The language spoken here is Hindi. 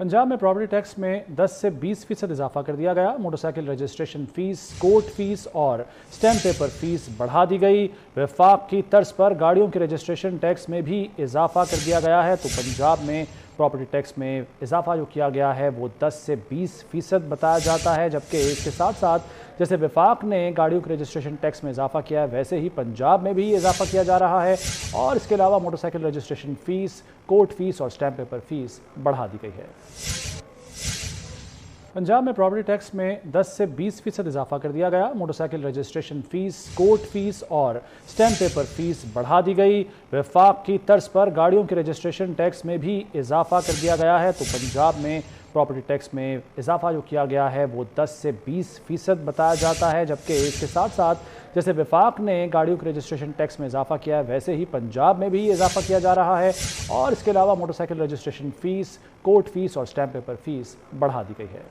पंजाब में प्रॉपर्टी टैक्स में 10 से 20% इजाफा कर दिया गया। Motorcycle registration fees, court fees और स्टैम्प पेपर फीस बढ़ा दी गई। वफाक की तर्ज पर गाड़ियों के रजिस्ट्रेशन टैक्स में भी इजाफा कर दिया गया है। तो पंजाब में प्रॉपर्टी टैक्स में इजाफा जो किया गया है वो 10 से 20% बताया जाता है, जबकि इसके साथ साथ जैसे वफाक ने गाड़ियों के रजिस्ट्रेशन टैक्स में इजाफा किया है, वैसे ही पंजाब में भी इजाफा किया जा रहा है। और इसके अलावा motorcycle registration fees, court fees और स्टैम्प पेपर फीस बढ़ा दी गई है। पंजाब में प्रॉपर्टी टैक्स में 10 से 20% इजाफा कर दिया गया। Motorcycle registration fees, court fees और स्टैम्प पेपर फीस बढ़ा दी गई। वफाक की तर्ज पर गाड़ियों के रजिस्ट्रेशन टैक्स में भी इजाफा कर दिया गया है। तो पंजाब में प्रॉपर्टी टैक्स में इजाफा जो किया गया है वो 10 से 20% बताया जाता है, जबकि इसके साथ साथ जैसे वफाक ने गाड़ियों के रजिस्ट्रेशन टैक्स में इजाफा किया है, वैसे ही पंजाब में भी इजाफा किया जा रहा है। और इसके अलावा motorcycle registration fees, court fees और स्टैम्प पेपर फीस बढ़ा दी गई है।